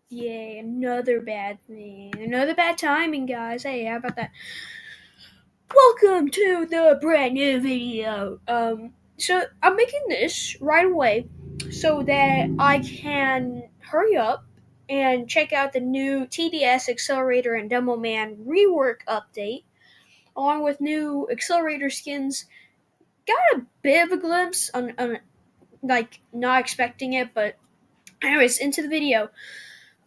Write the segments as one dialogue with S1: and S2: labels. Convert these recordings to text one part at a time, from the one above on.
S1: Yay, another bad thing. Another bad timing, guys. Hey, how about that? Welcome to the brand new video. So I'm making this right away so that I can hurry up and check out the new TDS Accelerator and Demo Man rework update, along with new accelerator skins. Got a bit of a glimpse on like not expecting it, but anyways, into the video.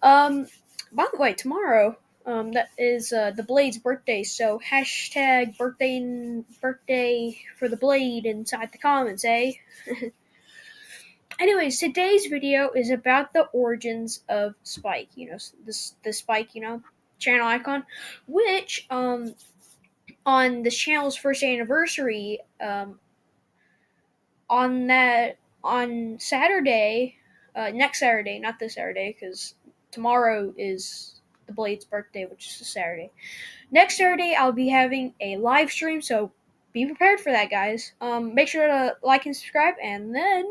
S1: Um, by the way, tomorrow, that is the Blade's birthday. So hashtag birthday for the Blade inside the comments, eh? Anyways, today's video is about the origins of Spike. The Spike, channel icon, which on this channel's first anniversary, on that on Saturday, next Saturday, not this Saturday, because tomorrow is the Blade's birthday, which is a Saturday. Next Saturday, I'll be having a live stream, so be prepared for that, guys. Make sure to like and subscribe, and then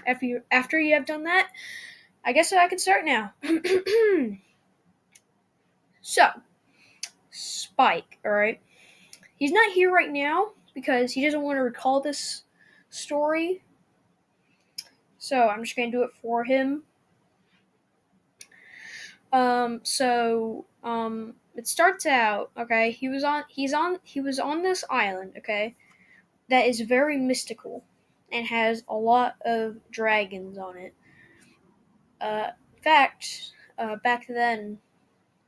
S1: after you have done that, I guess I can start now. So, Spike, all right. He's not here right now because he doesn't want to recall this story. So I'm just gonna do it for him. It starts out, okay, he was on this island, okay, that is very mystical and has a lot of dragons on it. In fact, back then,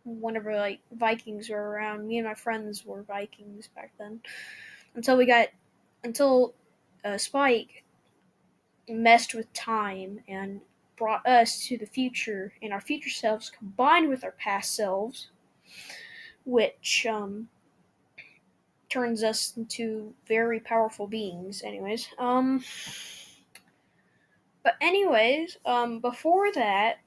S1: whenever like Vikings were around, me and my friends were Vikings back then. Until Spike messed with time and brought us to the future, and our future selves combined with our past selves, which turns us into very powerful beings. Before that,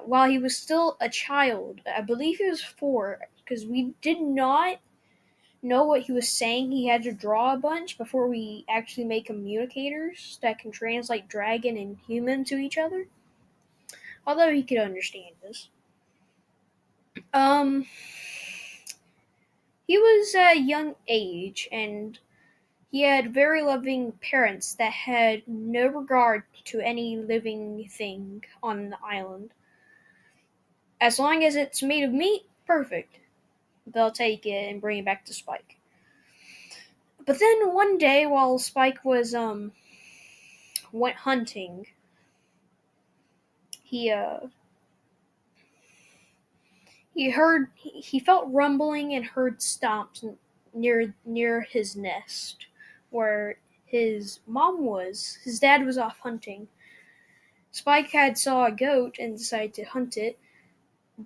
S1: while he was still a child, I believe he was 4, because we did not know what he was saying. He had to draw a bunch before we actually made communicators that can translate dragon and human to each other. Although he could understand us. Um, he was a young age, and he had very loving parents that had no regard to any living thing on the island. As long as it's made of meat, perfect. They'll take it and bring it back to Spike. But then one day, while Spike was went hunting, he he felt rumbling and heard stomps near his nest, where his mom was. His dad was off hunting. Spike had saw a goat and decided to hunt it.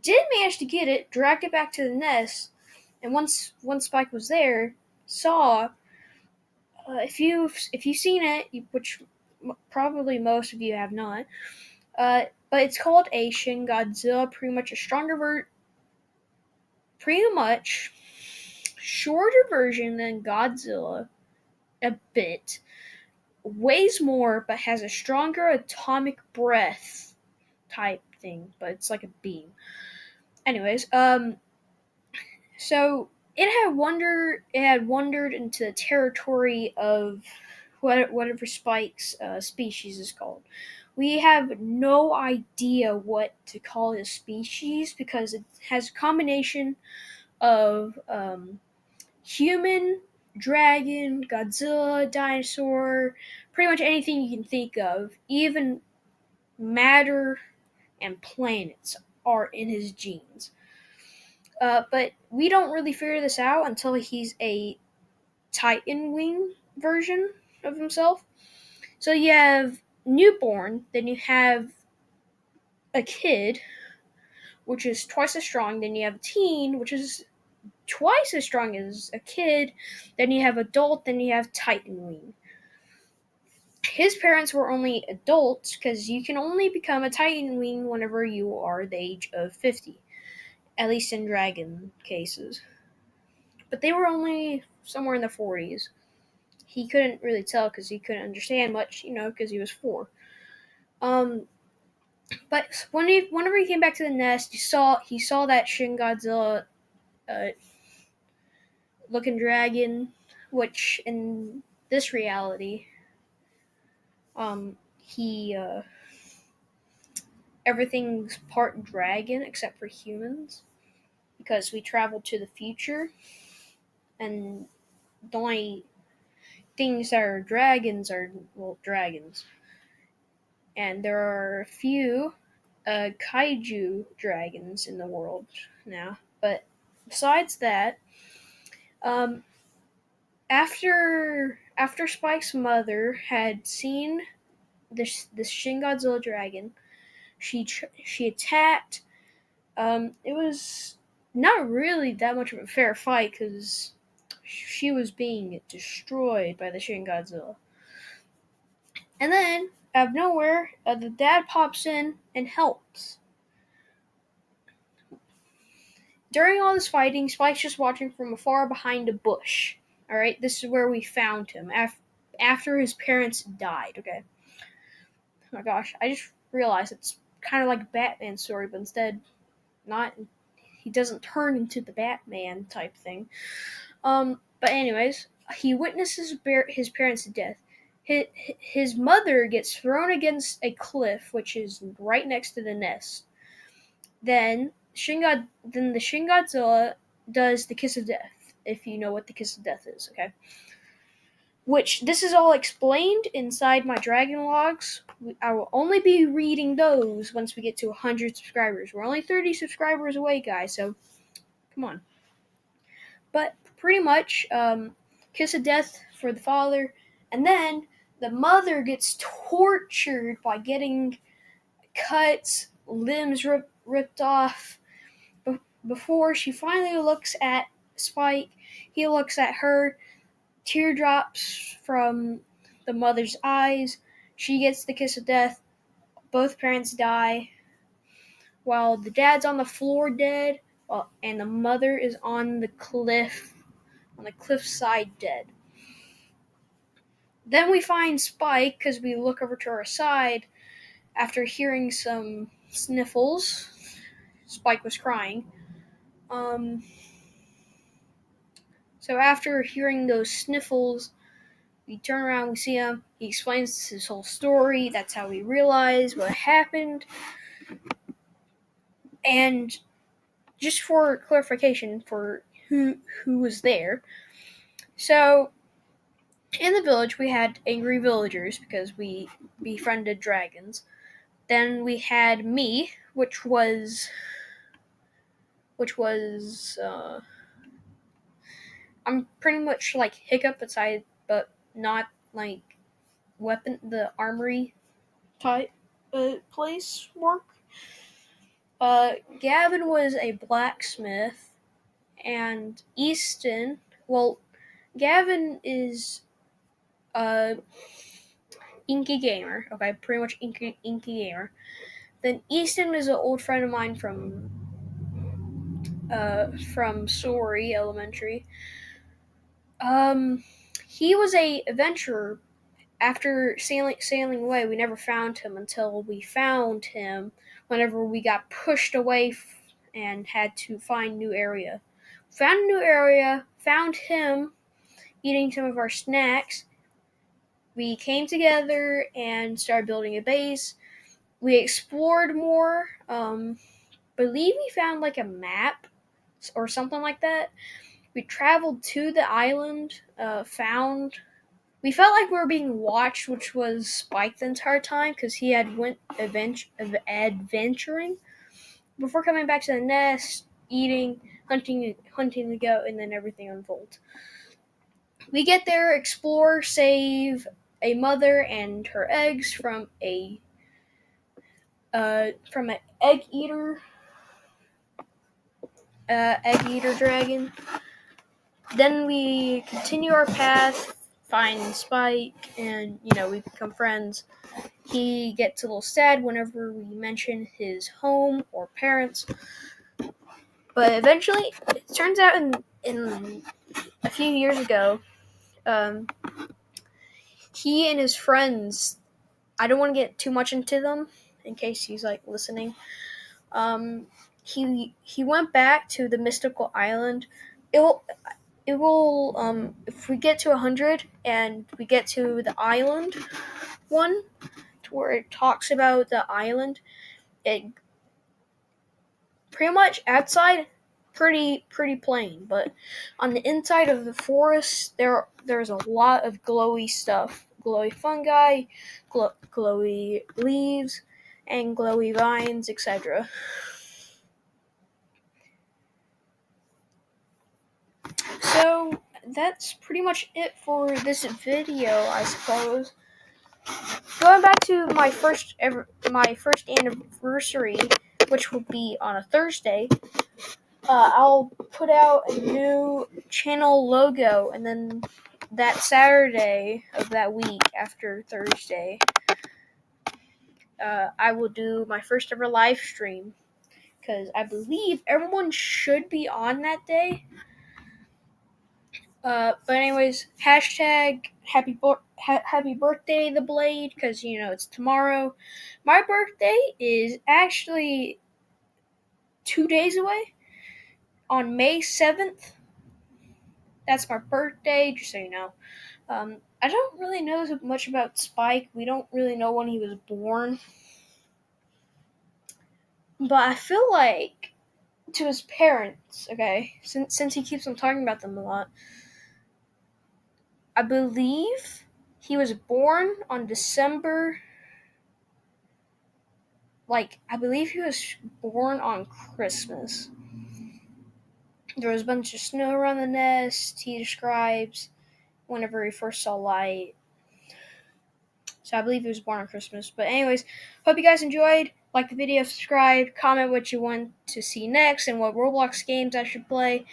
S1: Did manage to get it, dragged it back to the nest, and once Spike was there, saw, if you've seen it, which probably most of you have not, but it's called a Shin Godzilla, pretty much shorter version than Godzilla, a bit, weighs more, but has a stronger atomic breath type thing, but it's like a beam. Anyways, so it had wandered into the territory of whatever Spike's species is called. We have no idea what to call his species because it has a combination of human, dragon, Godzilla, dinosaur, pretty much anything you can think of. Even matter and planets are in his genes. But we don't really figure this out until he's a Titan Wing version of himself. So you have newborn, then you have a kid, which is twice as strong, then you have a teen, which is twice as strong as a kid, then you have adult, then you have Titan Wing. His parents were only adults because you can only become a Titan Wing whenever you are the age of 50, at least in dragon cases. But they were only somewhere in the 40s. He couldn't really tell because he couldn't understand much, because he was 4. Um, But whenever he came back to the nest, he saw that Shin Godzilla uh, looking dragon, which in this reality, he everything's part dragon except for humans because we traveled to the future, and the only things that are dragons are dragons, and there are a few kaiju dragons in the world now. But besides that, um, after Spike's mother had seen this Shin Godzilla dragon, she attacked. It was not really that much of a fair fight because she was being destroyed by the Shin Godzilla. And then, out of nowhere, the dad pops in and helps. During all this fighting, Spike's just watching from afar behind a bush. Alright, this is where we found him after his parents died, okay? Oh my gosh, I just realized it's kind of like a Batman story, but instead, not. He doesn't turn into the Batman type thing. But anyways, he witnesses his parents' death. His mother gets thrown against a cliff, which is right next to the nest. Then the Shin Godzilla does the Kiss of Death, if you know what the Kiss of Death is, okay? Which this is all explained inside my Dragon Logs. I will only be reading those once we get to 100 subscribers. We're only 30 subscribers away, guys, so come on. But pretty much, Kiss of Death for the father, and then the mother gets tortured by getting cuts, limbs ripped off. Before she finally looks at Spike, he looks at her, teardrops from the mother's eyes. She gets the Kiss of Death. Both parents die, while the dad's on the floor dead, and the mother is on the cliffside dead. Then we find Spike because we look over to our side after hearing some sniffles. Spike was crying. So after hearing those sniffles, we turn around, we see him. He explains his whole story. That's how we realize what happened. And just for clarification for who was there. So in the village, we had angry villagers because we befriended dragons. Then we had me, which was I'm pretty much like Hiccup aside, but not like the armory type place work. Gavin was a blacksmith, and Easton. Well, Gavin is Inky Gamer. Okay, pretty much Inky Gamer. Then Easton is an old friend of mine from Sorry Elementary. He was a adventurer. After sailing away, we never found him until we found him whenever we got pushed away and had to find new area. Found a new area, found him eating some of our snacks. We came together and started building a base. We explored more. Believe we found like a map or something like that. We traveled to the island, we felt like we were being watched, which was Spike the entire time because he had went adventuring before coming back to the nest, eating, hunting the goat, and then everything unfolds. We get there, explore, save a mother and her eggs from an egg eater dragon. Then we continue our path, find Spike, and we become friends. He gets a little sad whenever we mention his home or parents, but eventually, it turns out in a few years ago, he and his friends. I don't want to get too much into them in case he's like listening. He went back to the mystical island. It will if we get to 100 and we get to the island one, to where it talks about the island, it pretty much outside pretty plain, but on the inside of the forest there's a lot of glowy stuff, glowy fungi, glowy leaves, and glowy vines, etc. So that's pretty much it for this video, I suppose. Going back to my first anniversary, which will be on a Thursday, I'll put out a new channel logo, and then that Saturday of that week after Thursday, I will do my first ever live stream, because I believe everyone should be on that day. But anyways, hashtag happy birthday, the Blade, because it's tomorrow. My birthday is actually 2 days away, on May 7th. That's my birthday, just so you know. I don't really know much about Spike. We don't really know when he was born. But I feel like, to his parents, okay, since he keeps on talking about them a lot, I believe he was born on December. I believe he was born on Christmas. There was a bunch of snow around the nest, he describes, whenever he first saw light. So I believe he was born on Christmas. But anyways, hope you guys enjoyed. Like the video, subscribe, comment what you want to see next and what Roblox games I should play.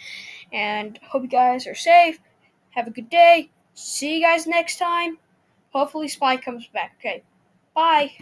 S1: And hope you guys are safe. Have a good day. See you guys next time. Hopefully Spike comes back. Okay, bye.